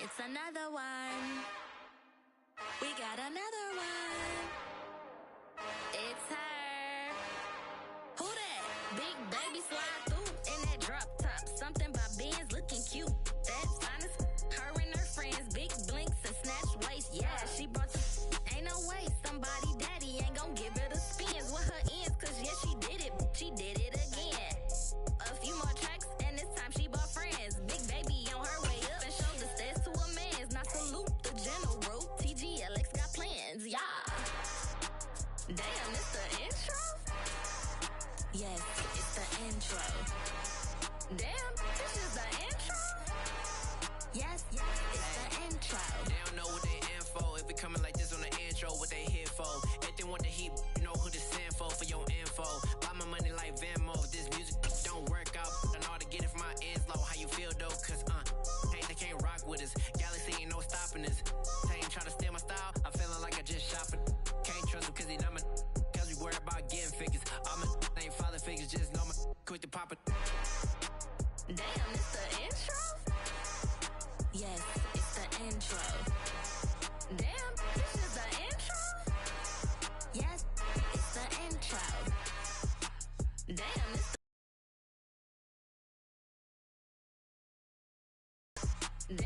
It's another one. We got another one. It's her. Who that? Big baby slide through in that drop top. Something by Benz looking cute. That's honest. Her and her friends, big blinks and snatch waist. Yeah, she brought the ain't no way. Somebody daddy ain't gon' give her the spins with her ends. Cause yeah, she did it. She did it again. A few more tracks and this time she bought friends. Big baby on her way up and showed the stairs to a man's. Now salute the general. TGLX got plans, yeah. Damn, it's the intro? Yes, it's the intro. Damn, this is the intro? Yes, it's the intro. They don't know what they in for. If we coming like this on the intro, what they here for? If they want the heat, you know who to send for your info. Buy my money like Venmo. If this music don't work out, I know how to get it from my ends low. How you feel though? Cause hey, they can't rock with us. Galaxy ain't no stopping us. They ain't trying to steal my style. I'm feeling like I just shot for. Can't trust him cause he not my. Cause we worried about getting figures. All my ain't father figures, just know my quick to pop it. Damn, it's the intro? Yes, it's the intro. Damn, this is the intro? Yes, it's the intro. Damn, it's the Damn,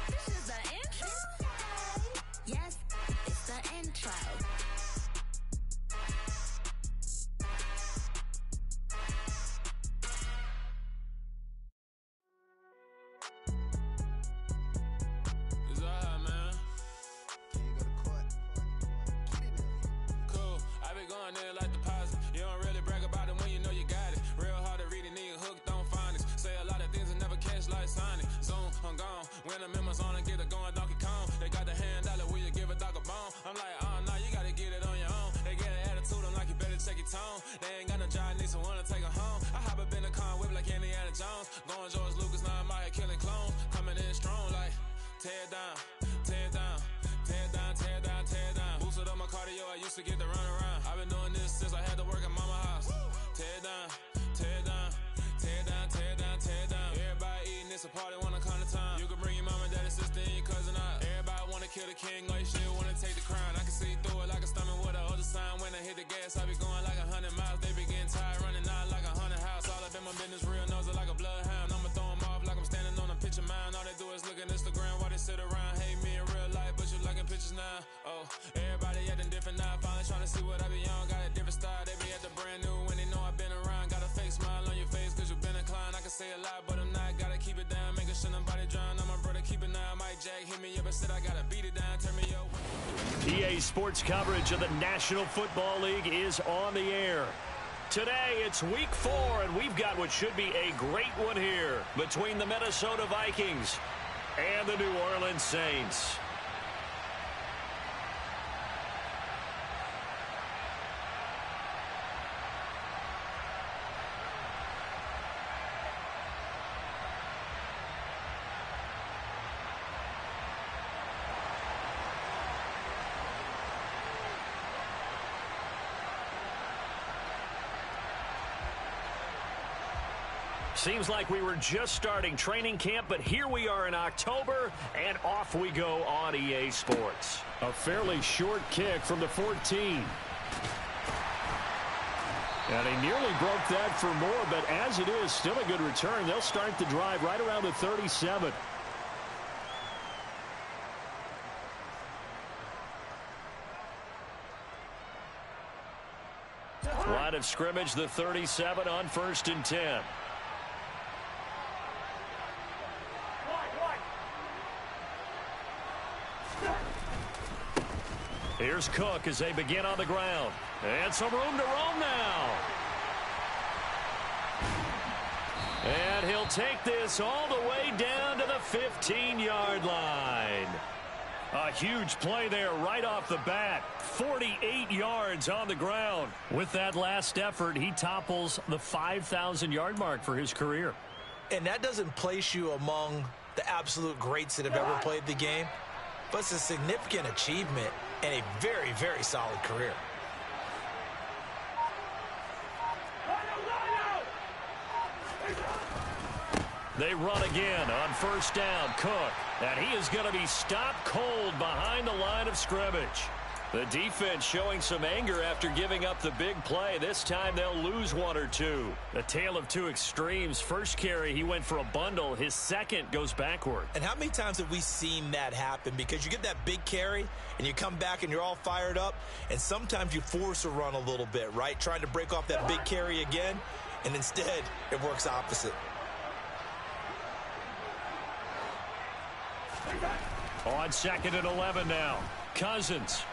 this is the intro? Yes, it's the intro. It's alright, man. Can you go to court? Get it now. Cool. I been going there like deposit. You don't really brag about it when you know you got it. Real hard to read it, nigga hooked on phonics. Say a lot of things and never catch like Sonic. Zoom, I'm gone. When the members on and get it going Donkey Kong. They got the hand dollar, will you give a dog a bone? I'm like, nah, you gotta get it on your own. They get an attitude, I'm like, you better check your tone. They ain't got no job, need someone to take her home. I hop up in the car, whip like Indiana Jones. Going George Lucas, now I'm out here killing clones. Coming in strong like, tear down, tear down, tear down, tear down, tear down. Boosted up my cardio, I used to get to run around. I've been doing this since I had to work at mama house. Tear down, tear down, tear down, tear down, tear down. Everybody eating, it's a party, wanna come to time. You can bring your mama, daddy, sister, and your cousin out. Everybody wanna kill the king, like shit, wanna take the crown. I can see through it like a stomach with a other sign. When I hit the gas, I be going like 100 miles. They be getting tired, running out like 100 house. All up in my business, real nose it like a bloodhound. I'ma throw 'em off like I'm standing on a picture mound. All they do is look at Instagram while they sit around. Hate me in real life, but you liking pictures now. Oh, everybody acting different now. Finally trying to see what I be on. Got a different style, they be at the brand new when they know I've been around. Got a fake smile on your face cause you been inclined. I can say a lot, but I'm not. Gotta keep it down, making sure nobody drown. I'm my brother, keep it now. Mike Jack hit me up and said I gotta beat it down. Turn me up. EA Sports coverage of the National Football League is on the air. Today, it's week 4, and we've got what should be a great one here between the Minnesota Vikings and the New Orleans Saints. Seems like we were just starting training camp, but here we are in October, and off we go on EA Sports. A fairly short kick from the 14. And he nearly broke that for more, but as it is, still a good return. They'll start the drive right around the 37. Line of scrimmage, the 37 on 1st and 10. Here's Cook as they begin on the ground. And some room to roam now. And he'll take this all the way down to the 15-yard line. A huge play there right off the bat. 48 yards on the ground. With that last effort, he topples the 5,000-yard mark for his career. And that doesn't place you among the absolute greats that have ever played the game, but it's a significant achievement and a very, very solid career. They run again on first down. Cook. And he is going to be stopped cold behind the line of scrimmage. The defense showing some anger after giving up the big play. This time they'll lose one or two. A tale of two extremes. First carry, he went for a bundle. His second goes backward. And how many times have we seen that happen? Because you get that big carry, and you come back and you're all fired up, and sometimes you force a run a little bit, right? Trying to break off that big carry again, and instead it works opposite. On 2nd and 11 now. Cousins.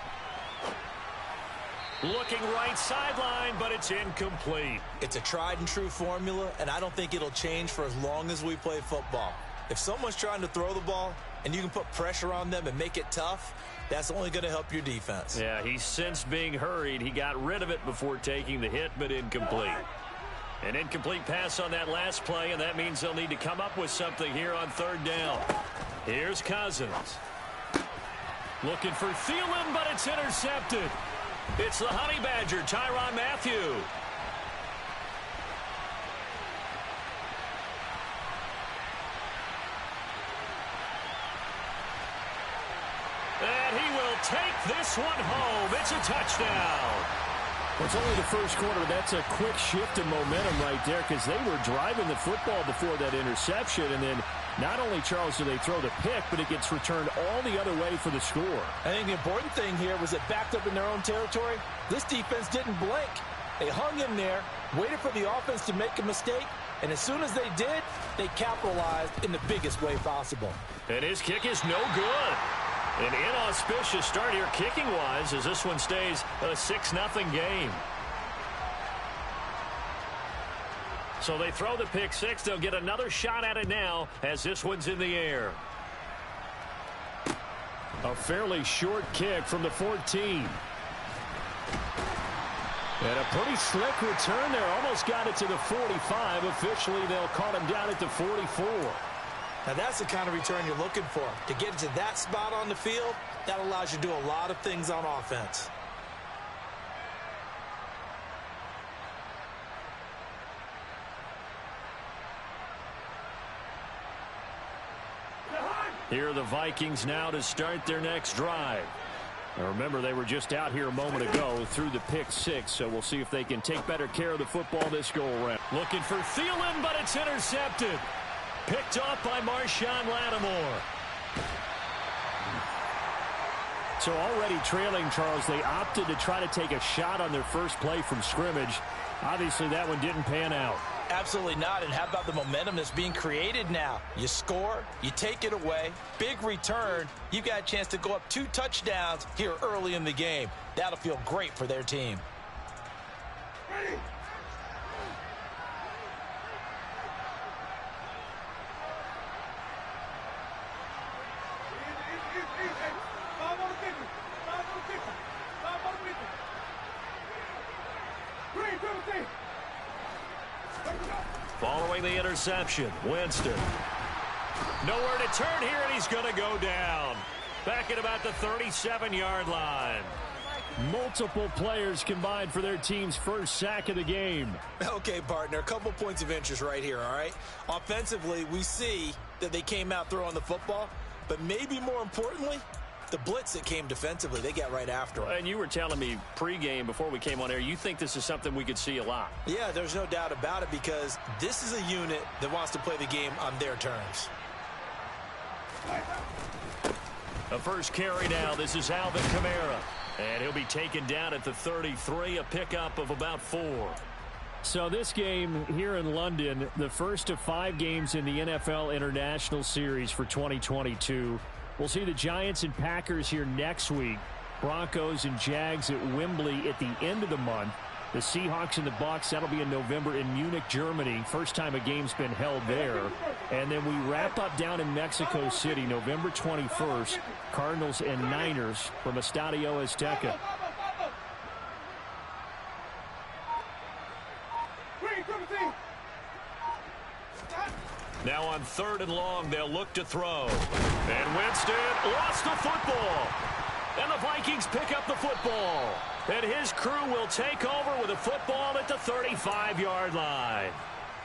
Looking right sideline, but it's incomplete. It's a tried and true formula, and I don't think it'll change for as long as we play football. If someone's trying to throw the ball and you can put pressure on them and make it tough, that's only going to help your defense. Yeah, he sensed being hurried. He got rid of it before taking the hit, but incomplete. An incomplete pass on that last play, and that means they'll need to come up with something here on 3rd down. Here's Cousins. Looking for Thielen, but it's intercepted. It's the Honey Badger, Tyrann Mathieu. And he will take this one home. It's a touchdown. Well, it's only the first quarter. That's a quick shift in momentum right there because they were driving the football before that interception. And then not only, Charles, do they throw the pick, but it gets returned all the other way for the score. I think the important thing here was it backed up in their own territory. This defense didn't blink. They hung in there, waited for the offense to make a mistake, and as soon as they did, they capitalized in the biggest way possible. And his kick is no good. An inauspicious start here kicking-wise as this one stays a 6-0 game. So they throw the pick six. They'll get another shot at it now as this one's in the air. A fairly short kick from the 14. And a pretty slick return there. Almost got it to the 45. Officially, they'll call him down at the 44. Now, that's the kind of return you're looking for. To get to that spot on the field, that allows you to do a lot of things on offense. Here are the Vikings now to start their next drive. Now remember, they were just out here a moment ago through the pick six, so we'll see if they can take better care of the football this go-around. Looking for Thielen, but it's intercepted. Picked off by Marshawn Lattimore. So already trailing, Charles, they opted to try to take a shot on their first play from scrimmage. Obviously, that one didn't pan out. Absolutely not. And how about the momentum that's being created now? You score, you take it away, big return. You got a chance to go up 2 touchdowns here early in the game. That'll feel great for their team. Following the interception, Winston. Nowhere to turn here, and he's going to go down. Back at about the 37-yard line. Multiple players combined for their team's first sack of the game. Okay, partner, a couple points of interest right here, all right? Offensively, we see that they came out throwing the football, but maybe more importantly, the blitz that came defensively, they got right after him. And you were telling me pregame before we came on air, you think this is something we could see a lot. Yeah, there's no doubt about it because this is a unit that wants to play the game on their terms. The first carry now, this is Alvin Kamara. And he'll be taken down at the 33, a pickup of about 4. So this game here in London, the first of 5 games in the NFL International Series for 2022. We'll see the Giants and Packers here next week. Broncos and Jags at Wembley at the end of the month. The Seahawks and the Bucs, that'll be in November in Munich, Germany. First time a game's been held there. And then we wrap up down in Mexico City, November 21st. Cardinals and Niners from Estadio Azteca. Now on 3rd and long, they'll look to throw. And Winston lost the football. And the Vikings pick up the football. And his crew will take over with a football at the 35-yard line.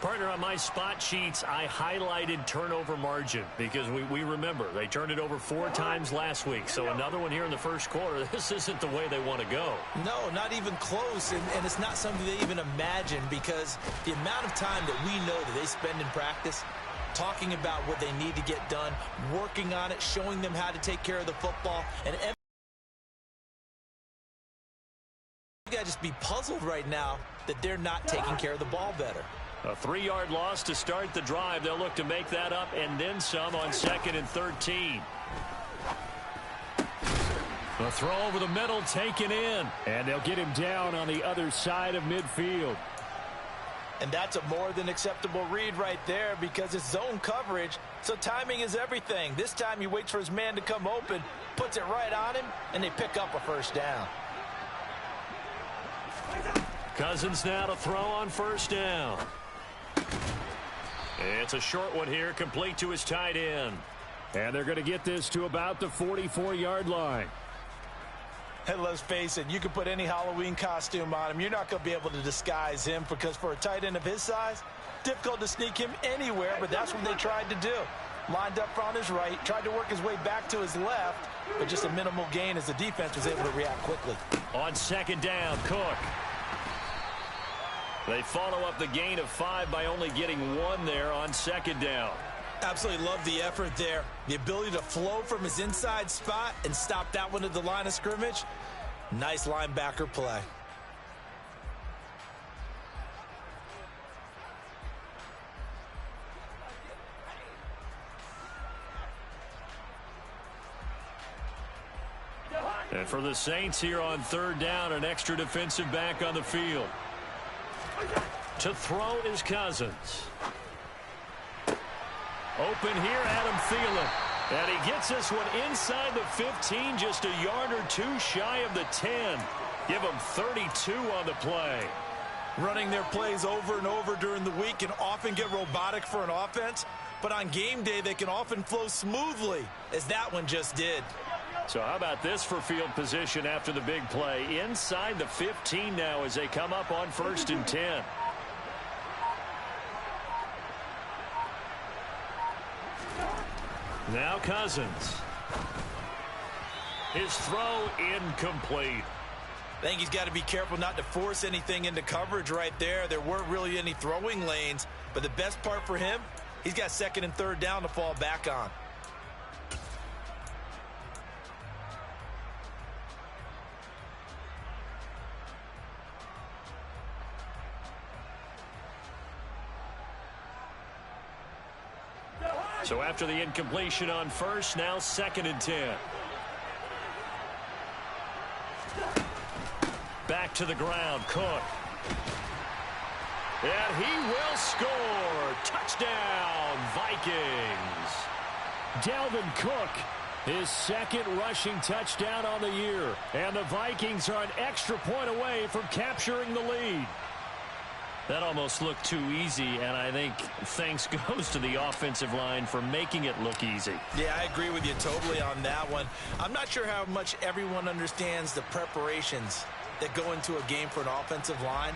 Partner, on my spot sheets, I highlighted turnover margin because we remember they turned it over 4 times last week. So another one here in the first quarter. This isn't the way they want to go. No, not even close, and it's not something they even imagine because the amount of time that we know that they spend in practice talking about what they need to get done, working on it, showing them how to take care of the football, and you gotta just be puzzled right now that they're not taking care of the ball better. A 3-yard loss to start the drive. They'll look to make that up and then some on 2nd and 13. A throw over the middle taken in. And they'll get him down on the other side of midfield. And that's a more than acceptable read right there because it's zone coverage, so timing is everything. This time he waits for his man to come open, puts it right on him, and they pick up a first down. Cousins now to throw on first down. It's a short one here, complete to his tight end. And they're going to get this to about the 44-yard line. And let's face it, you can put any Halloween costume on him. You're not going to be able to disguise him because for a tight end of his size, difficult to sneak him anywhere, but that's what they tried to do. Lined up on his right, tried to work his way back to his left, but just a minimal gain as the defense was able to react quickly. On 2nd down, Cook. They follow up the gain of 5 by only getting 1 there on 2nd down. Absolutely love the effort there. The ability to flow from his inside spot and stop that one at the line of scrimmage. Nice linebacker play. And for the Saints here on 3rd down, an extra defensive back on the field. To throw is Cousins. Open here, Adam Thielen. And he gets this one inside the 15, just a yard or 2 shy of the 10. Give him 32 on the play. Running their plays over and over during the week can often get robotic for an offense, but on game day they can often flow smoothly, as that one just did. So how about this for field position after the big play? Inside the 15 now as they come up on 1st and 10. Now Cousins. His throw incomplete. I think he's got to be careful not to force anything into coverage right there. There weren't really any throwing lanes, but the best part for him, he's got 2nd and 3rd down to fall back on. So after the incompletion on 1st, now 2nd and 10. Back to the ground, Cook. And he will score. Touchdown, Vikings. Dalvin Cook, his 2nd rushing touchdown on the year. And the Vikings are an extra point away from capturing the lead. That almost looked too easy, and I think thanks goes to the offensive line for making it look easy. Yeah, I agree with you totally on that one. I'm not sure how much everyone understands the preparations that go into a game for an offensive line,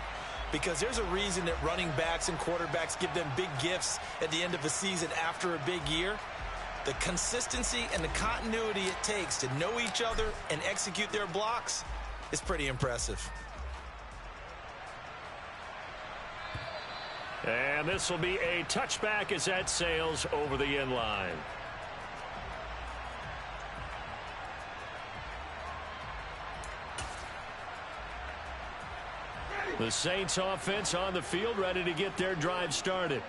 because there's a reason that running backs and quarterbacks give them big gifts at the end of a season after a big year. The consistency and the continuity it takes to know each other and execute their blocks is pretty impressive. And this will be a touchback as that sails over the end line. The Saints offense on the field, ready to get their drive started.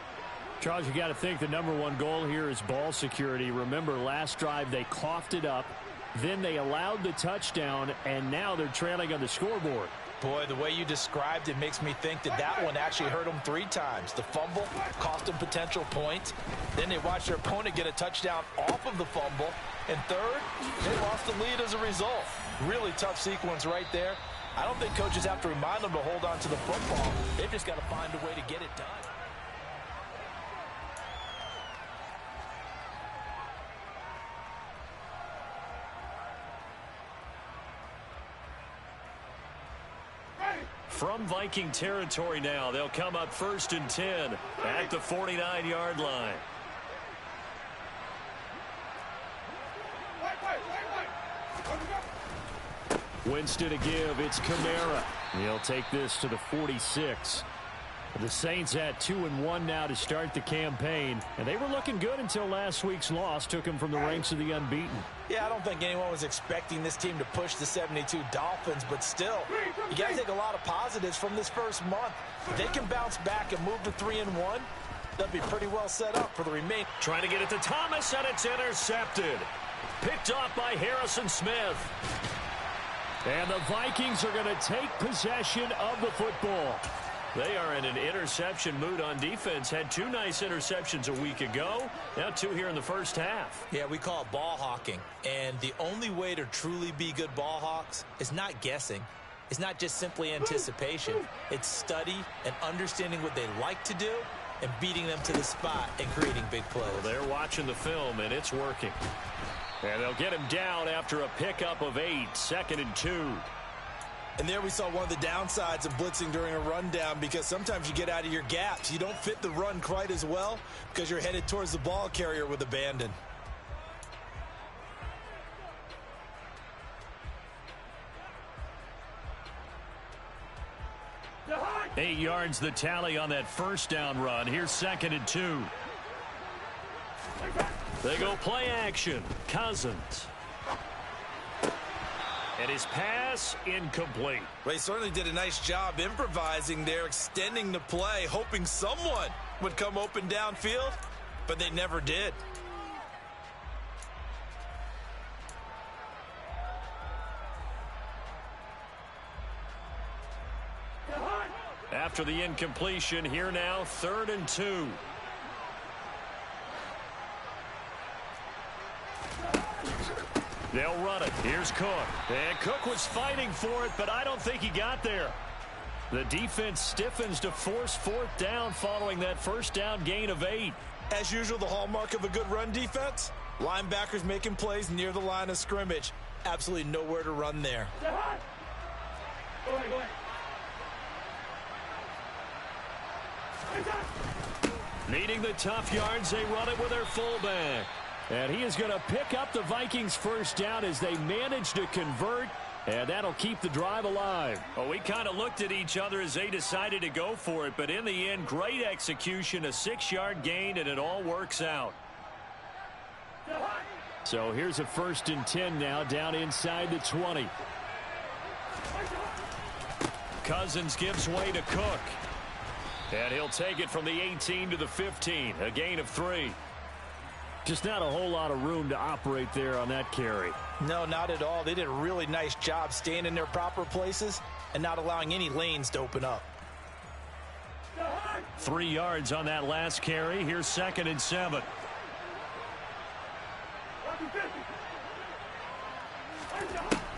Charles, you got to think the #1 goal here is ball security. Remember, last drive they coughed it up, then they allowed the touchdown, and now they're trailing on the scoreboard. Boy, the way you described it makes me think that that one actually hurt them 3 times. The fumble cost them potential points. Then they watched their opponent get a touchdown off of the fumble. And third, they lost the lead as a result. Really tough sequence right there. I don't think coaches have to remind them to hold on to the football. They've just got to find a way to get it done. from Viking territory now. They'll come up 1st and 10 at the 49-yard line. Winston to give. It's Kamara. He'll take this to the 46. The Saints at 2-1 now to start the campaign, and they were looking good until last week's loss took them from the ranks of the unbeaten. Yeah, I don't think anyone was expecting this team to push the 72 Dolphins, but still, you got to take a lot of positives from this first month. If they can bounce back and move to 3-1, they'll be pretty well set up for the remaining. Trying to get it to Thomas, and it's intercepted. Picked off by Harrison Smith. And the Vikings are going to take possession of the football. They are in an interception mood on defense. Had 2 nice interceptions a week ago. Now 2 here in the first half. Yeah, we call it ball hawking. And the only way to truly be good ball hawks is not guessing. It's not just simply anticipation. It's study and understanding what they like to do and beating them to the spot and creating big plays. Well, they're watching the film, and it's working. And they'll get him down after a pickup of 8, 2nd and 2. And there we saw one of the downsides of blitzing during a rundown, because sometimes you get out of your gaps. You don't fit the run quite as well because you're headed towards the ball carrier with abandon. Eight yards the tally on that first down run. Here's 2nd and 2. They go play action. Cousins. And his pass incomplete. Well, he certainly did a nice job improvising there, extending the play, hoping someone would come open downfield, but they never did. After the incompletion, here now, 3rd and 2. They'll run it. Here's Cook. And Cook was fighting for it, but I don't think he got there. The defense stiffens to force 4th down following that first down gain of 8. As usual, the hallmark of a good run defense, linebackers making plays near the line of scrimmage. Absolutely nowhere to run there. Go ahead. Needing the tough yards, they run it with their fullback. And he is going to pick up the Vikings' first down as they manage to convert, and that'll keep the drive alive. Well, we kind of looked at each other as they decided to go for it, but in the end, great execution, a 6-yard gain, and it all works out. So here's a 1st and 10 now, down inside the 20. Cousins gives way to Cook. And he'll take it from the 18 to the 15, a gain of 3. Just not a whole lot of room to operate there on that carry. No, not at all. They did a really nice job staying in their proper places and not allowing any lanes to open up. 3 yards on that last carry. Here's 2nd and 7.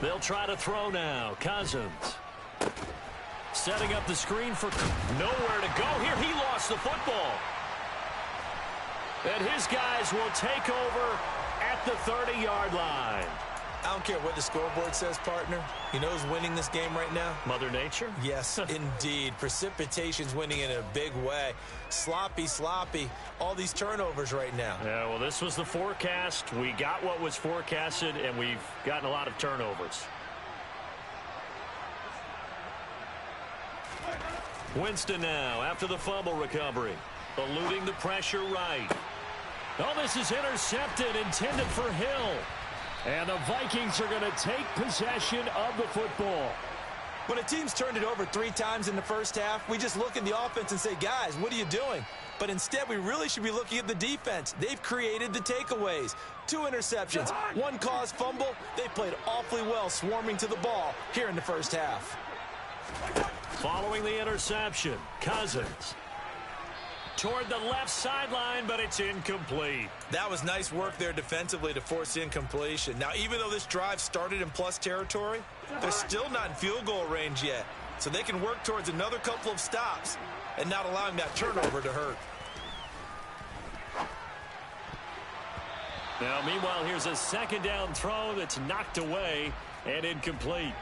They'll try to throw now. Cousins. Setting up the screen for nowhere to go. Here he lost the football. And his guys will take over at the 30-yard line. I don't care what the scoreboard says, partner. You know who's winning this game right now? Mother Nature? Yes, indeed. Precipitation's winning in a big way. Sloppy. All these turnovers right now. Yeah, well, this was the forecast. We got what was forecasted, and we've gotten a lot of turnovers. Winston now after the fumble recovery. Eluding the pressure right. Oh, this is intercepted, intended for Hill. And the Vikings are going to take possession of the football. When a team's turned it over 3 times in the first half, we just look at the offense and say, guys, what are you doing? But instead, we really should be looking at the defense. They've created the takeaways. 2 interceptions, 1 caused fumble. They played awfully well swarming to the ball here in the first half. Following the interception, Cousins. Toward the left sideline, but it's incomplete. That was nice work there defensively to force incompletion. Now, even though this drive started in plus territory, they're still not in field goal range yet. So they can work towards another couple of stops and not allowing that turnover to hurt. Now, meanwhile, here's a 2nd down throw that's knocked away and incomplete.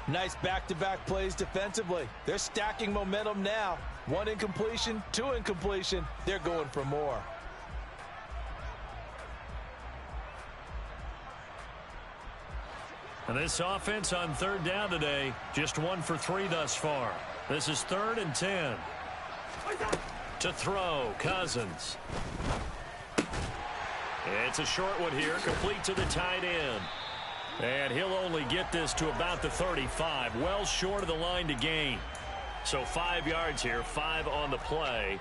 Nice back-to-back plays defensively. They're stacking momentum now. 1 incompletion, 2 incompletion. They're going for more. And this offense on third down today, just 1 for 3 thus far. This is 3rd and 10. To throw, Cousins. It's a short one here, complete to the tight end. And he'll only get this to about the 35, well short of the line to gain. So 5 yards here, 5 on the play.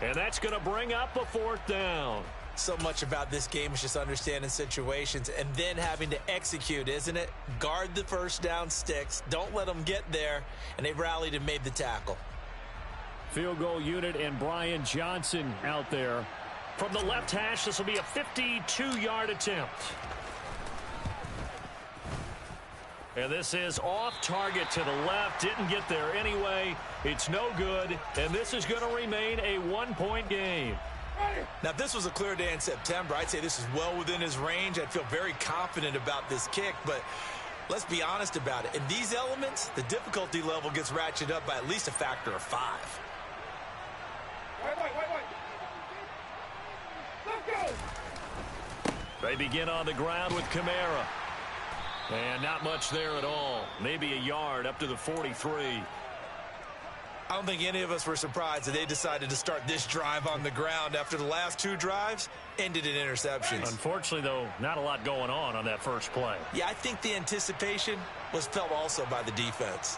And that's going to bring up a 4th down. So much about this game is just understanding situations and then having to execute, isn't it? Guard the first down sticks. Don't let them get there. And they rallied and made the tackle. Field goal unit and Brian Johnson out there. From the left hash, this will be a 52-yard attempt. And this is off target to the left. Didn't get there anyway. It's no good. And this is going to remain a 1-point game. Now, if this was a clear day in September, I'd say this is well within his range. I'd feel very confident about this kick. But let's be honest about it. In these elements, the difficulty level gets ratcheted up by at least a factor of 5. They begin on the ground with Kamara. And not much there at all. Maybe a yard up to the 43. I don't think any of us were surprised that they decided to start this drive on the ground after the last 2 drives ended in interceptions. Unfortunately, though, not a lot going on that first play. Yeah, I think the anticipation was felt also by the defense.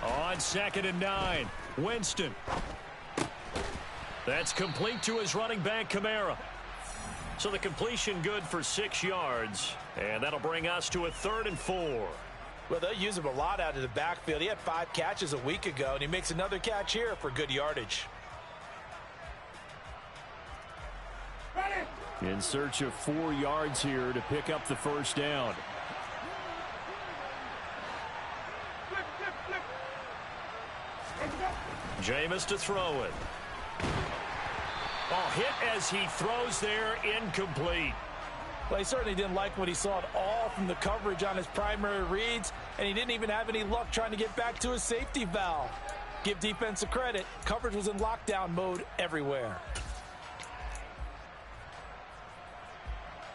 On 2nd and 9, Winston. That's complete to his running back, Kamara. So the completion good for 6 yards. And that'll bring us to a 3rd and 4. Well, they'll use him a lot out of the backfield. He had 5 catches a week ago, and he makes another catch here for good yardage. In search of 4 yards here to pick up the first down. Jameis to throw it. Oh, hit as he throws there, incomplete. Well, he certainly didn't like what he saw at all from the coverage on his primary reads, and he didn't even have any luck trying to get back to his safety valve. Give defense a credit. Coverage was in lockdown mode everywhere.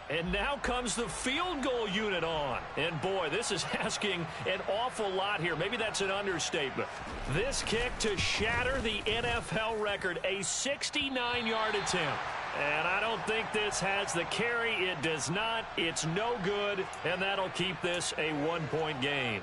And now comes the field goal unit on. And, boy, this is asking an awful lot here. Maybe that's an understatement. This kick to shatter the NFL record, a 69-yard attempt. And I don't think this has the carry. It does not. It's no good, and that'll keep this a 1-point game.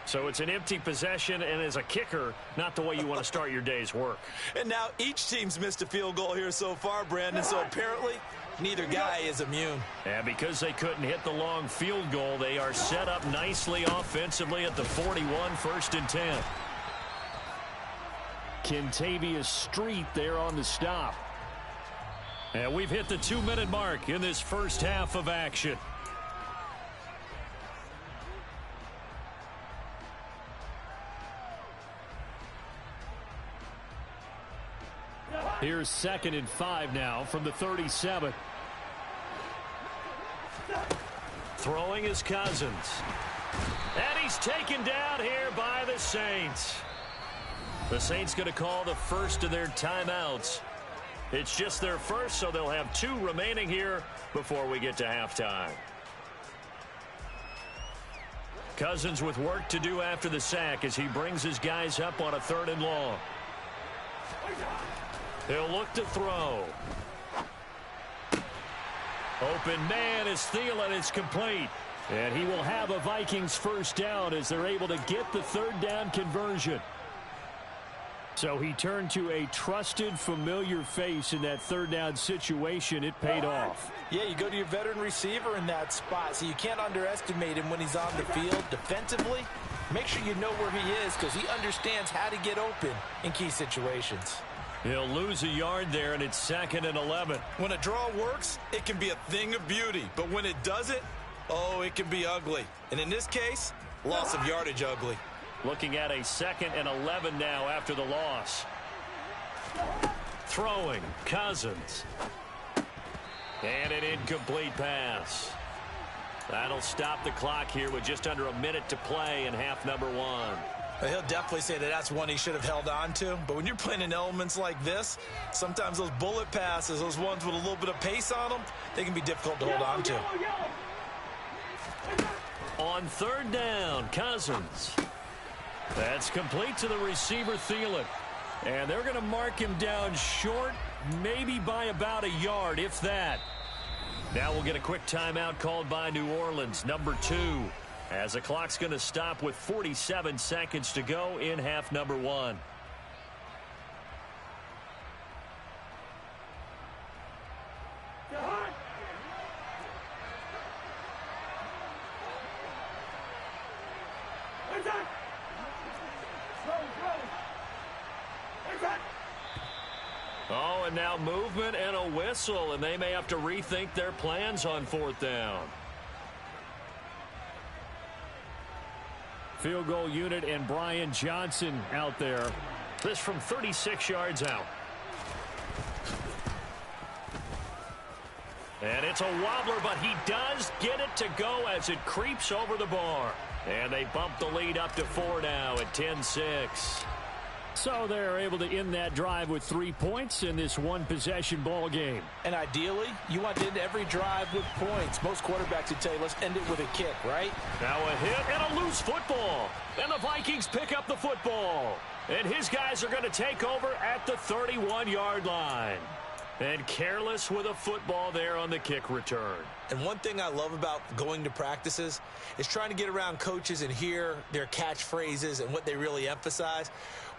So it's an empty possession, and as a kicker, not the way you want to start your day's work. And now each team's missed a field goal here so far, Brandon, so apparently neither guy is immune. And because they couldn't hit the long field goal, they are set up nicely offensively at the 41, 1st and 10. Kentavious Street there on the stop. And we've hit the 2-minute mark in this first half of action. Here's 2nd and 5 now from the 37. Throwing is Cousins. And he's taken down here by the Saints. The Saints going to call the first of their timeouts. It's just their first, so they'll have 2 remaining here before we get to halftime. Cousins with work to do after the sack as he brings his guys up on a 3rd and long. He'll look to throw. Open man is Thielen. It's complete. And he will have a Vikings first down as they're able to get the 3rd down conversion. So he turned to a trusted, familiar face in that 3rd down situation. It paid off. Yeah, you go to your veteran receiver in that spot, so you can't underestimate him when he's on the field defensively. Make sure you know where he is because he understands how to get open in key situations. He'll lose a yard there, and it's 2nd and 11. When a draw works, it can be a thing of beauty. But when it doesn't, oh, it can be ugly. And in this case, loss of yardage ugly. Looking at a 2nd and 11 now after the loss. Throwing, Cousins. And an incomplete pass. That'll stop the clock here with just under a minute to play in half number one. He'll definitely say that that's one he should have held on to. But when you're playing in elements like this, sometimes those bullet passes, those ones with a little bit of pace on them, they can be difficult to hold on to. On third down, Cousins. That's complete to the receiver, Thielen. And they're going to mark him down short, maybe by about a yard, if that. Now we'll get a quick timeout called by New Orleans, number 2. As the clock's going to stop with 47 seconds to go in half number one. Oh, and now movement and a whistle, and they may have to rethink their plans on fourth down. Field goal unit and Brian Johnson out there. This from 36 yards out. And it's a wobbler, but he does get it to go as it creeps over the bar. And they bump the lead up to 4 now at 10-6. So they're able to end that drive with 3 points in this one-possession ball game. And ideally, you want to end every drive with points. Most quarterbacks would tell you, let's end it with a kick, right? Now a hit and a loose football. And the Vikings pick up the football. And his guys are going to take over at the 31-yard line. And careless with a football there on the kick return. And one thing I love about going to practices is trying to get around coaches and hear their catchphrases and what they really emphasize.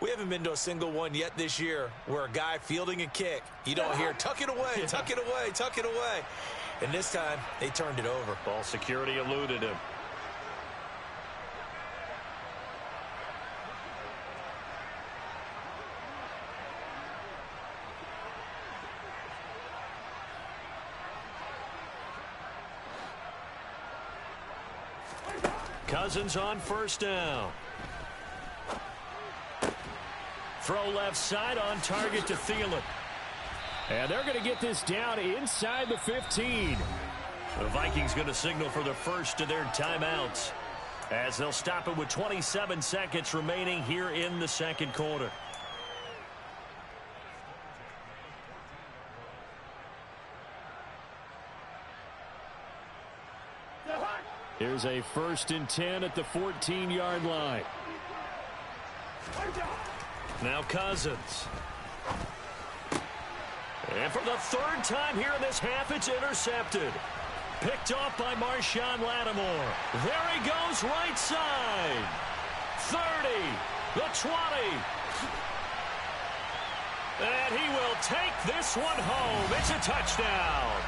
We haven't been to a single one yet this year where a guy fielding a kick, you don't hear, tuck it away, tuck it away, tuck it away. And this time, they turned it over. Ball security eluded him. Cousins on first down. Throw left side on target to Thielen. And they're going to get this down inside the 15. The Vikings going to signal for the first of their timeouts as they'll stop it with 27 seconds remaining here in the second quarter. Here's a 1st and 10 at the 14-yard line. Now Cousins. And for the third time here in this half, it's intercepted. Picked off by Marshawn Lattimore. There he goes, right side. 30, the 20. And he will take this one home. It's a touchdown.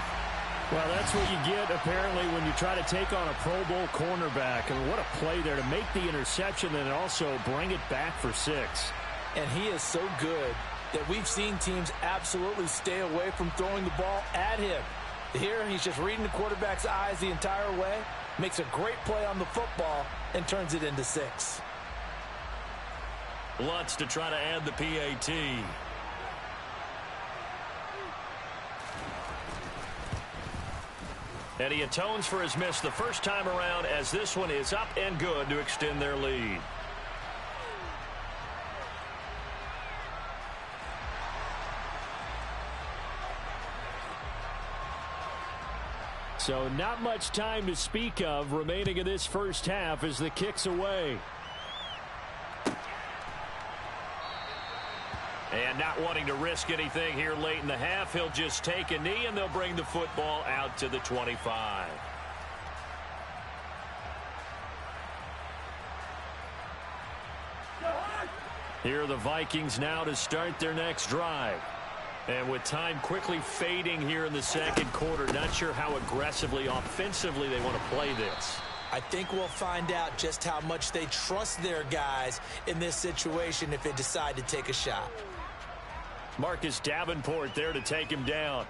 Well, that's what you get, apparently, when you try to take on a Pro Bowl cornerback. And what a play there to make the interception and also bring it back for 6. And he is so good that we've seen teams absolutely stay away from throwing the ball at him. Here, he's just reading the quarterback's eyes the entire way, makes a great play on the football, and turns it into 6. Lutz to try to add the PAT. And he atones for his miss the first time around as this one is up and good to extend their lead. So not much time to speak of remaining in this first half as the kick's away. And not wanting to risk anything here late in the half, he'll just take a knee and they'll bring the football out to the 25. Here are the Vikings now to start their next drive. And with time quickly fading here in the second quarter, not sure how aggressively, offensively they want to play this. I think we'll find out just how much they trust their guys in this situation if they decide to take a shot. Marcus Davenport there to take him down.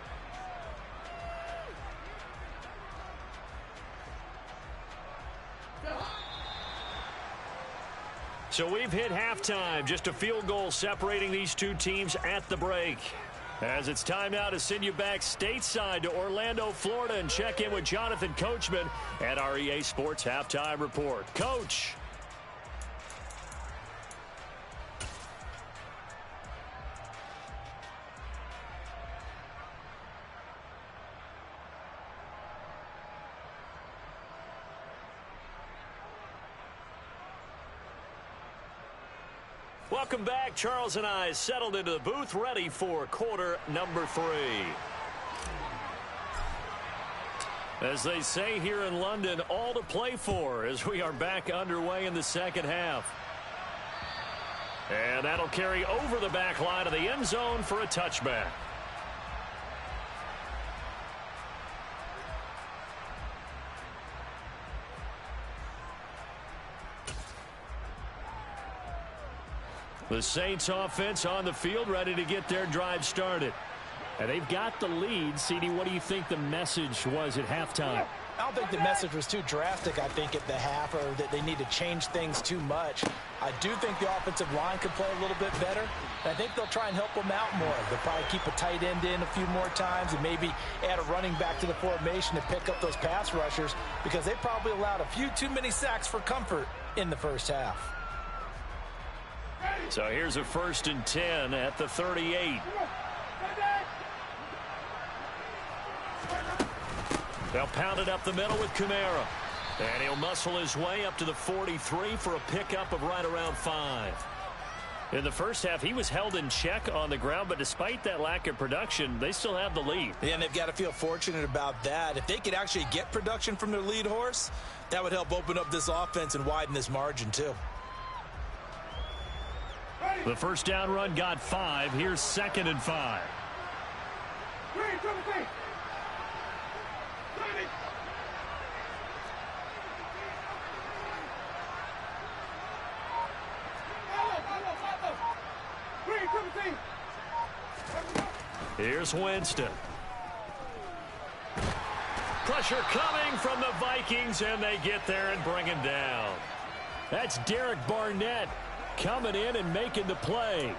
So we've hit halftime. Just a field goal separating these two teams at the break. As it's time now to send you back stateside to Orlando, Florida, and check in with Jonathan Coachman at our EA Sports Halftime Report. Coach. Welcome back. Charles and I settled into the booth, ready for quarter number 3. As they say here in London, all to play for as we are back underway in the second half. And that'll carry over the back line of the end zone for a touchback. The Saints offense on the field, ready to get their drive started. And they've got the lead. CD, what do you think the message was at halftime? I don't think the message was too drastic, I think, at the half, or that they need to change things too much. I do think the offensive line could play a little bit better. And I think they'll try and help them out more. They'll probably keep a tight end in a few more times and maybe add a running back to the formation to pick up those pass rushers, because they probably allowed a few too many sacks for comfort in the first half. So here's a 1st and 10 at the 38. They'll pound it up the middle with Kamara. And he'll muscle his way up to the 43 for a pickup of right around 5. In the first half, he was held in check on the ground, but despite that lack of production, they still have the lead. Yeah, and they've got to feel fortunate about that. If they could actually get production from their lead horse, that would help open up this offense and widen this margin too. The first down run got 5. Here's 2nd and 5. Here's Winston. Pressure coming from the Vikings, and they get there and bring him down. That's Derek Barnett coming in and making the play.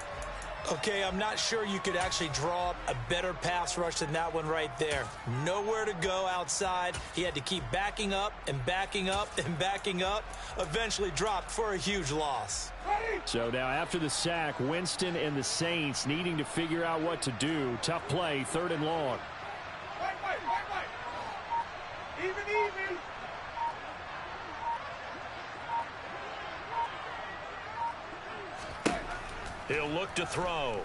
Okay, I'm not sure you could actually draw up a better pass rush than that one right there. Nowhere to go outside. He had to keep backing up and backing up and backing up. Eventually dropped for a huge loss. So now after the sack, Winston and the Saints needing to figure out what to do. Tough play, 3rd and long. Even. He'll look to throw.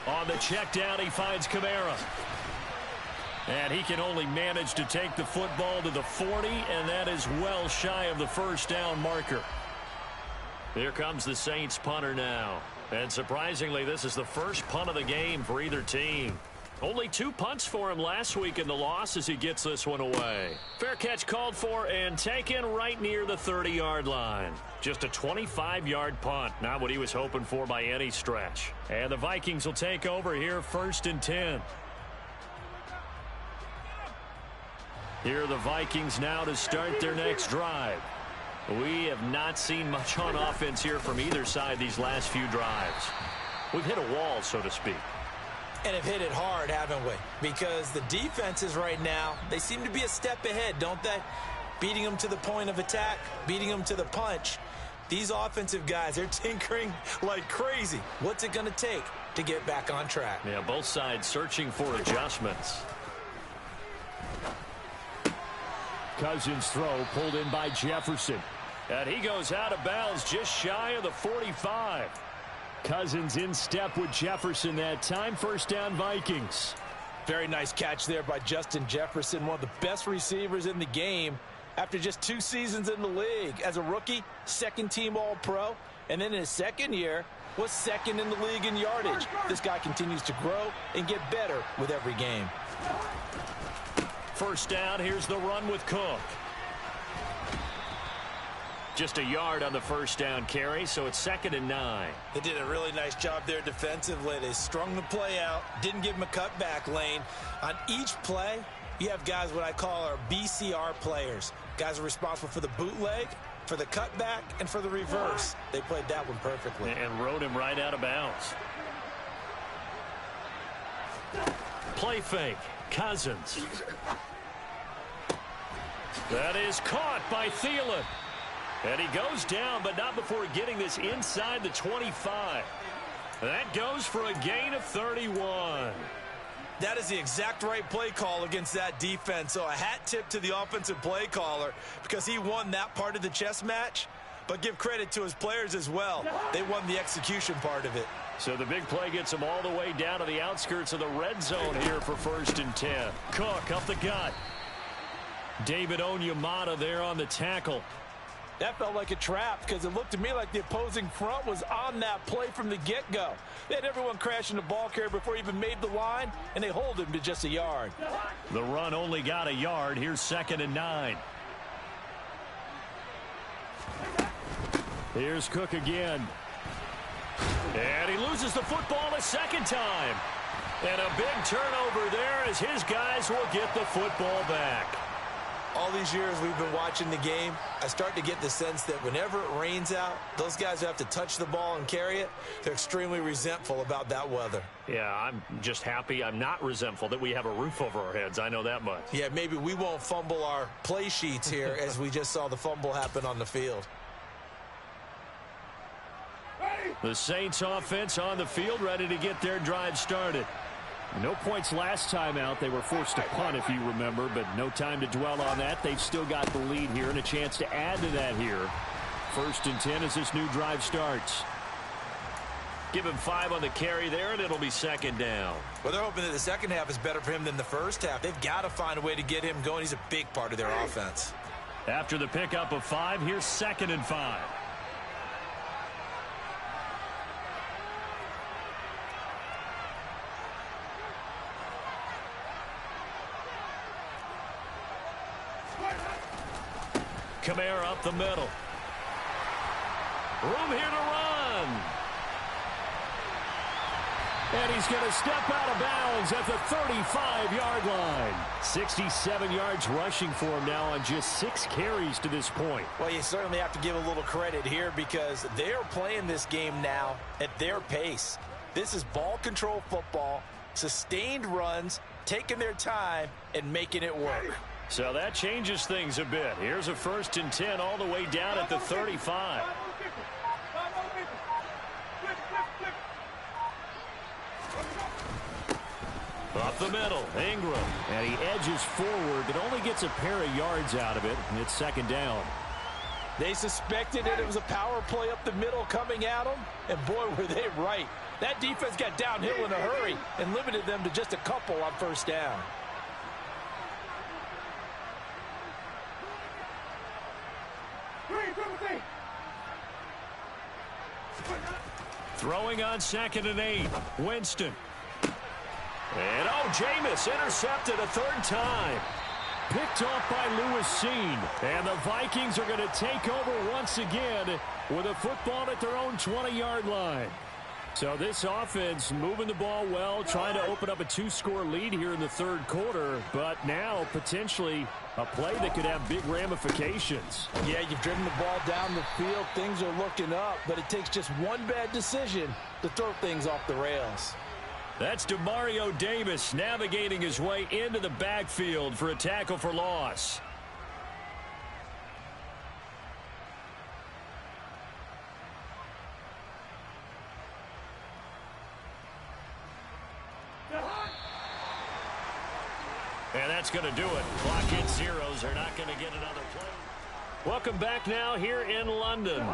On the check down, he finds Kamara. And he can only manage to take the football to the 40, and that is well shy of the first down marker. Here comes the Saints punter now. And surprisingly, this is the first punt of the game for either team. Only 2 punts for him last week in the loss as he gets this one away. Fair catch called for and taken right near the 30-yard line. Just a 25-yard punt, not what he was hoping for by any stretch. And the Vikings will take over here, 1st and 10. Here are the Vikings now to start their next drive. We have not seen much on offense here from either side these last few drives. We've hit a wall, so to speak. And have hit it hard, haven't we? Because the defenses right now, they seem to be a step ahead, don't they? Beating them to the point of attack, beating them to the punch. These offensive guys, they're tinkering like crazy. What's it going to take to get back on track? Yeah, both sides searching for adjustments. Cousins' throw pulled in by Jefferson. And he goes out of bounds just shy of the 45. Cousins in step with Jefferson that time. First down, Vikings. Very nice catch there by Justin Jefferson, one of the best receivers in the game after just 2 seasons in the league. As a rookie, 2nd-team All-Pro, and then in his 2nd year was 2nd in the league in yardage. This guy continues to grow and get better with every game. First down, here's the run with Cook. Just a yard on the first down carry, so it's 2nd and 9. They did a really nice job there defensively. They strung the play out, didn't give him a cutback lane. On each play, you have guys what I call our BCR players. Guys are responsible for the bootleg, for the cutback, and for the reverse. They played that one perfectly. And rode him right out of bounds. play fake. Cousins. That is caught by Thielen. And he goes down, but not before getting this inside the 25. That goes for a gain of 31. That is the exact right play call against that defense. So a hat tip to the offensive play caller because he won that part of the chess match. But give credit to his players as well. They won the execution part of it. So the big play gets him all the way down to the outskirts of the red zone here for 1st and 10. Cook up the gut. David Onyemata there on the tackle. That felt like a trap because it looked to me like the opposing front was on that play from the get-go. They had everyone crashing the ball carrier before he even made the line, and they hold him to just a yard. The run only got a yard. Here's 2nd and 9. Here's Cook again. And he loses the football a second time. And a big turnover there as his guys will get the football back. All these years we've been watching the game, I start to get the sense that whenever it rains out, those guys who have to touch the ball and carry it, they're extremely resentful about that weather. Yeah, I'm just happy I'm not resentful that we have a roof over our heads. I know that much. Yeah, maybe we won't fumble our play sheets here as we just saw the fumble happen on the field. The Saints offense on the field, ready to get their drive started. No points last time out. They were forced to punt, if you remember, but no time to dwell on that. They've still got the lead here and a chance to add to that here. 1st and 10 as this new drive starts. Give him 5 on the carry there, and it'll be 2nd down. Well, they're hoping that the second half is better for him than the first half. They've got to find a way to get him going. He's a big part of their offense. After the pickup of 5, here's 2nd and 5. Kamara up the middle. Room here to run. And he's going to step out of bounds at the 35-yard line. 67 yards rushing for him now on just 6 carries to this point. Well, you certainly have to give a little credit here because they're playing this game now at their pace. This is ball control football, sustained runs, taking their time, and making it work. So that changes things a bit. Here's a 1st and 10 all the way down at the 35. Up the middle, Ingram. And he edges forward, but only gets a pair of yards out of it, and it's 2nd down. They suspected it was a power play up the middle coming at them, and boy, were they right. That defense got downhill in a hurry and limited them to just a couple on 1st down. Throwing on 2nd and 8. Winston. And Jameis intercepted a 3rd time. Picked off by Lewis Seen. And the Vikings are going to take over once again with a football at their own 20-yard line. So this offense moving the ball well, trying to open up a 2-score lead here in the 3rd quarter, but now potentially a play that could have big ramifications. Yeah, you've driven the ball down the field. Things are looking up, but it takes just one bad decision to throw things off the rails. That's Demario Davis navigating his way into the backfield for a tackle for loss. And that's going to do it. Clock hits zeros. They're not going to get another play. Welcome back now here in London.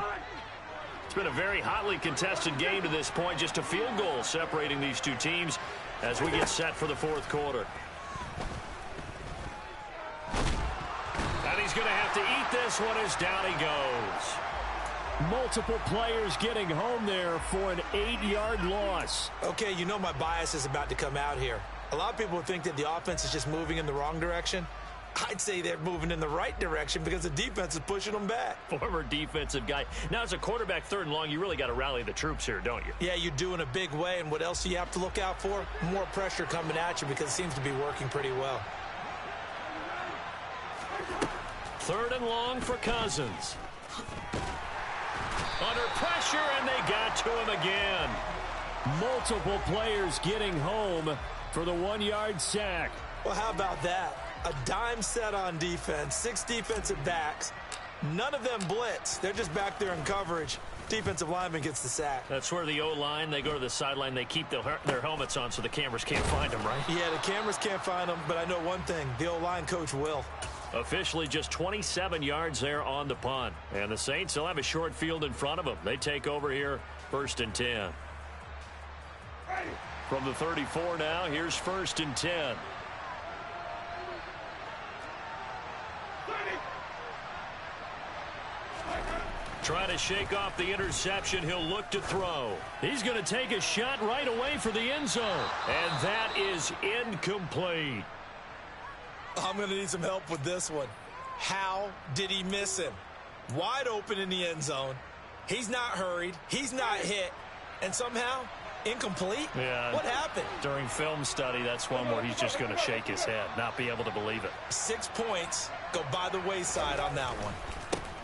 It's been a very hotly contested game to this point. Just a field goal separating these two teams as we get set for the 4th quarter. And he's going to have to eat this one as down he goes. Multiple players getting home there for an 8-yard loss. Okay, you know my bias is about to come out here. A lot of people think that the offense is just moving in the wrong direction. I'd say they're moving in the right direction because the defense is pushing them back. Former defensive guy. Now, as a quarterback 3rd and long, you really got to rally the troops here, don't you? Yeah, you do in a big way. And what else do you have to look out for? More pressure coming at you because it seems to be working pretty well. 3rd and long for Cousins. Under pressure, and they got to him again. Multiple players getting home for the 1-yard sack. Well, how about that? A dime set on defense, 6 defensive backs. None of them blitz. They're just back there in coverage. Defensive lineman gets the sack. That's where the O-line, they go to the sideline, they keep their helmets on so the cameras can't find them, right? Yeah, the cameras can't find them, but I know one thing. The O-line coach will. Officially just 27 yards there on the punt. And the Saints will have a short field in front of them. They take over here, 1st and 10. From the 34 now, here's 1st and 10. Trying to shake off the interception. He'll look to throw. He's going to take a shot right away for the end zone. And that is incomplete. I'm going to need some help with this one. How did he miss him? Wide open in the end zone. He's not hurried. He's not hit. And somehow, incomplete? Yeah. What happened? During film study, that's one where he's just going to shake his head, not be able to believe it. 6 points go by the wayside on that one.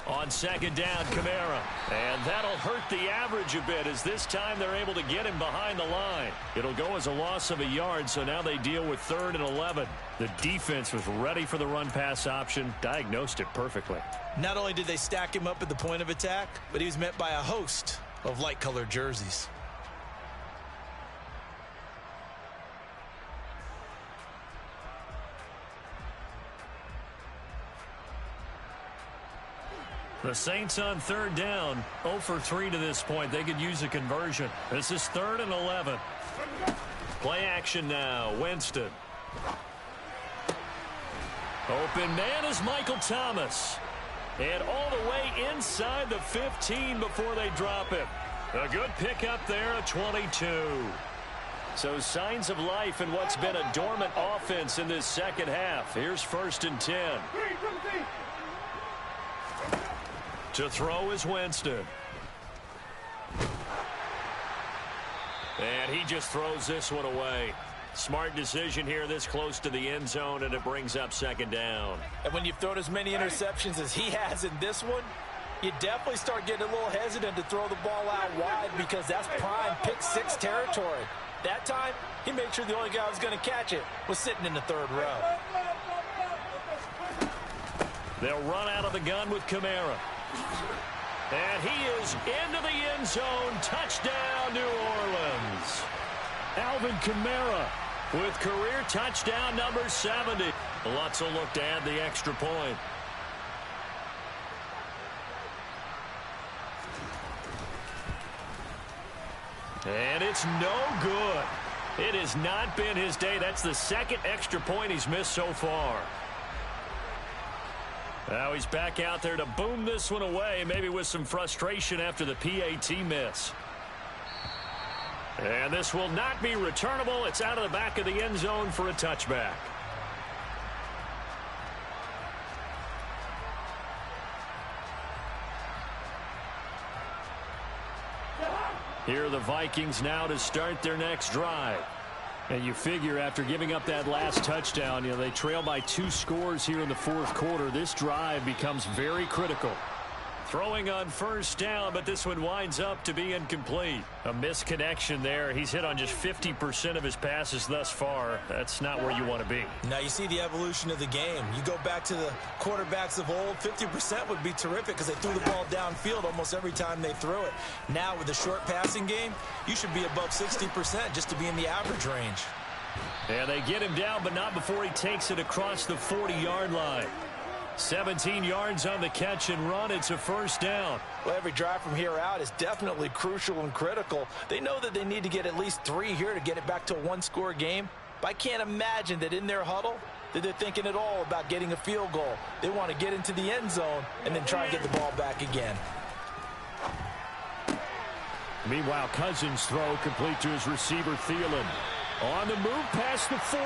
On 2nd down, Kamara. And that'll hurt the average a bit as this time they're able to get him behind the line. It'll go as a loss of a yard, so now they deal with 3rd and 11. The defense was ready for the run-pass option, diagnosed it perfectly. Not only did they stack him up at the point of attack, but he was met by a host of light-colored jerseys. The Saints on 3rd down, 0 for 3 to this point. They could use a conversion. This is 3rd and 11. Play action now, Winston. Open man is Michael Thomas. And all the way inside the 15 before they drop him. A good pickup there at 22. So signs of life in what's been a dormant offense in this second half. Here's 1st and 10. To throw is Winston. And he just throws this one away. Smart decision here this close to the end zone, and it brings up 2nd down. And when you've thrown as many interceptions as he has in this one, you definitely start getting a little hesitant to throw the ball out wide because that's prime pick 6 territory. That time, he made sure the only guy who was going to catch it was sitting in the 3rd row. They'll run out of the gun with Kamara. And he is into the end zone. Touchdown, New Orleans. Alvin Kamara with career touchdown number 70. Lutz will look to add the extra point. And it's no good. It has not been his day. That's the 2nd extra point he's missed so far. Now he's back out there to boom this one away, maybe with some frustration after the PAT miss. And this will not be returnable. It's out of the back of the end zone for a touchback. Here are the Vikings now to start their next drive. And you figure after giving up that last touchdown, they trail by 2 scores here in the 4th quarter. This drive becomes very critical. Throwing on 1st down, but this one winds up to be incomplete. A misconnection there. He's hit on just 50% of his passes thus far. That's not where you want to be. Now you see the evolution of the game. You go back to the quarterbacks of old, 50% would be terrific because they threw the ball downfield almost every time they threw it. Now with the short passing game, you should be above 60% just to be in the average range. And they get him down, but not before he takes it across the 40-yard line. 17 yards on the catch and run. It's a 1st down. Well, every drive from here out is definitely crucial and critical. They know that they need to get at least 3 here to get it back to a 1-score game. But I can't imagine that in their huddle that they're thinking at all about getting a field goal. They want to get into the end zone and then try and get the ball back again. Meanwhile, Cousins' throw complete to his receiver, Thielen. On the move past the 40.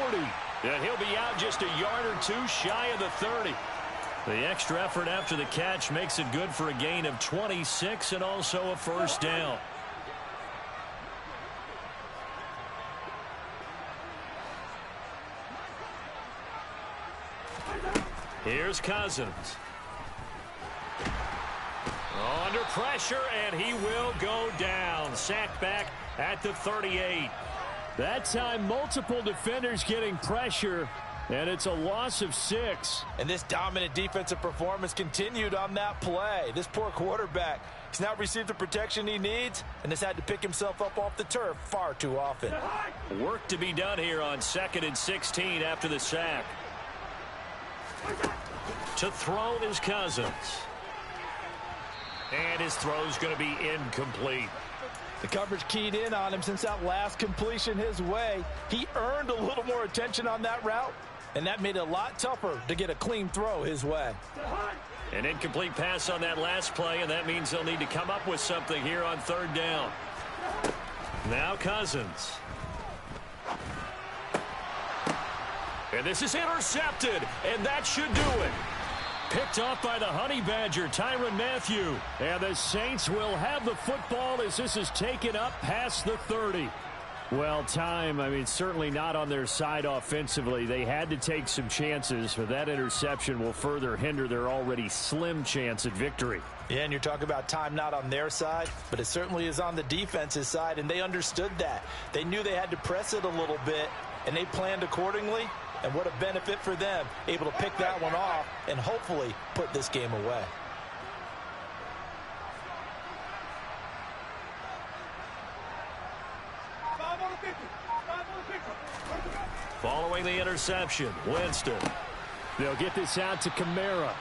And he'll be out just a yard or 2 shy of the 30. The extra effort after the catch makes it good for a gain of 26 and also a 1st down. Here's Cousins. Under pressure, and he will go down. Sacked back at the 38. That time, multiple defenders getting pressure, and it's a loss of 6. And this dominant defensive performance continued on that play. This poor quarterback, he's not received the protection he needs and has had to pick himself up off the turf far too often. Work to be done here on 2nd and 16 after the sack. To throw is Cousins. And his throw's going to be incomplete. The coverage keyed in on him since that last completion his way. He earned a little more attention on that route, and that made it a lot tougher to get a clean throw his way. An incomplete pass on that last play, and that means they'll need to come up with something here on 3rd down. Now Cousins. And this is intercepted, and that should do it. Picked off by the Honey Badger, Tyrann Mathieu. And the Saints will have the football as this is taken up past the 30. Well, certainly not on their side offensively. They had to take some chances, but that interception will further hinder their already slim chance at victory. Yeah, and you're talking about time not on their side, but it certainly is on the defense's side, and they understood that. They knew they had to press it a little bit, and they planned accordingly. And what a benefit for them, able to pick that one off and hopefully put this game away. Following the interception, Winston. They'll get this out to Kamara.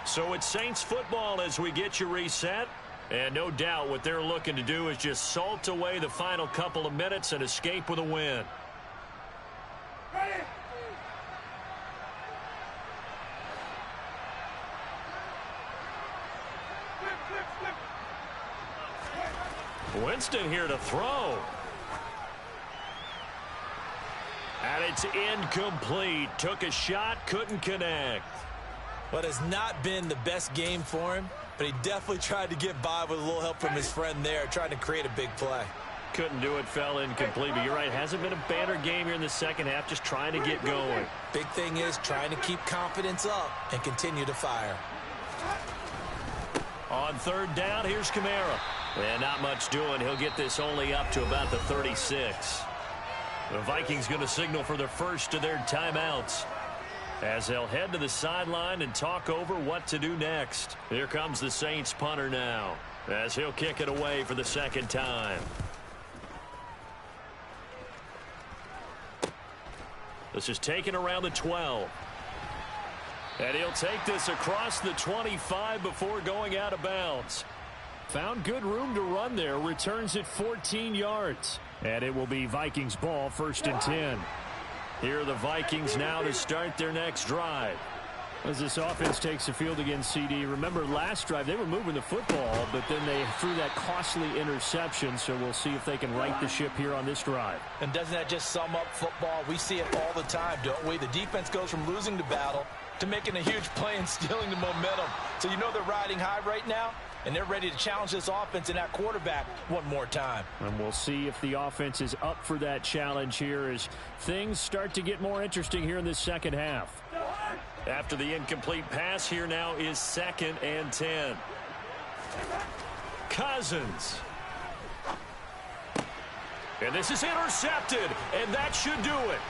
So it's Saints football as we get you reset. And no doubt what they're looking to do is just salt away the final couple of minutes and escape with a win. Winston here to throw. And it's incomplete. Took a shot, couldn't connect. What has not been the best game for him, but he definitely tried to get by with a little help from his friend there, trying to create a big play. Couldn't do it, fell incomplete, but you're right, hasn't been a banner game here in the second half, just trying to get going. Big thing is trying to keep confidence up and continue to fire. On 3rd down, here's Kamara. And not much doing. He'll get this only up to about the 36. The Vikings going to signal for the first of their timeouts as they'll head to the sideline and talk over what to do next. Here comes the Saints punter now as he'll kick it away for the 2nd time. This is taken around the 12. And he'll take this across the 25 before going out of bounds. Found good room to run there. Returns it 14 yards. And it will be Vikings ball, 1st and 10. Here are the Vikings now to start their next drive. As this offense takes the field against CD, remember last drive they were moving the football, but then they threw that costly interception, so we'll see if they can right the ship here on this drive. And doesn't that just sum up football? We see it all the time, don't we? The defense goes from losing the battle to making a huge play and stealing the momentum. So you know they're riding high right now, and they're ready to challenge this offense and that quarterback one more time. And we'll see if the offense is up for that challenge here as things start to get more interesting here in this second half. After the incomplete pass, here now is 2nd and 10. Cousins. And this is intercepted, and that should do it.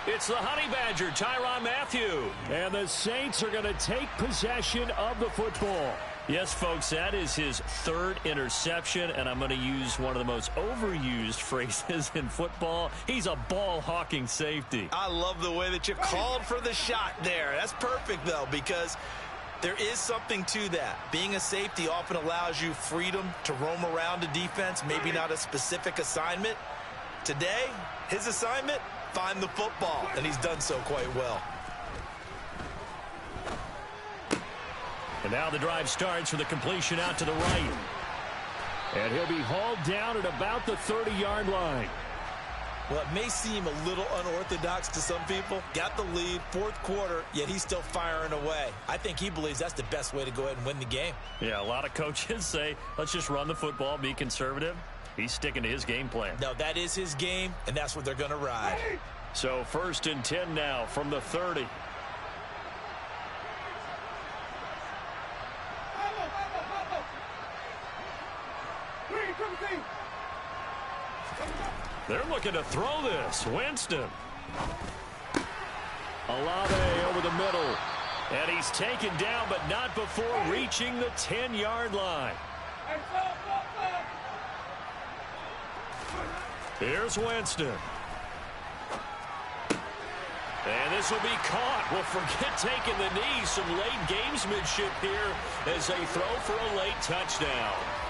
It's the Honey Badger, Tyrann Mathieu. And the Saints are going to take possession of the football. Yes, folks, that is his 3rd interception, and I'm going to use one of the most overused phrases in football. He's a ball-hawking safety. I love the way that you called for the shot there. That's perfect, though, because there is something to that. Being a safety often allows you freedom to roam around a defense, maybe not a specific assignment. Today, his assignment, find the football, and he's done so quite well. And now the drive starts with a completion out to the right. And he'll be hauled down at about the 30-yard line. Well, it may seem a little unorthodox to some people. Got the lead, 4th quarter, yet he's still firing away. I think he believes that's the best way to go ahead and win the game. Yeah, a lot of coaches say, let's just run the football, be conservative. He's sticking to his game plan. No, that is his game, and that's what they're going to ride. So 1st and 10 now from the 30. They're looking to throw this. Winston. Olave over the middle. And he's taken down, but not before reaching the 10-yard line. Here's Winston. And this will be caught. Well, forget taking the knee. Some late gamesmanship here as they throw for a late touchdown.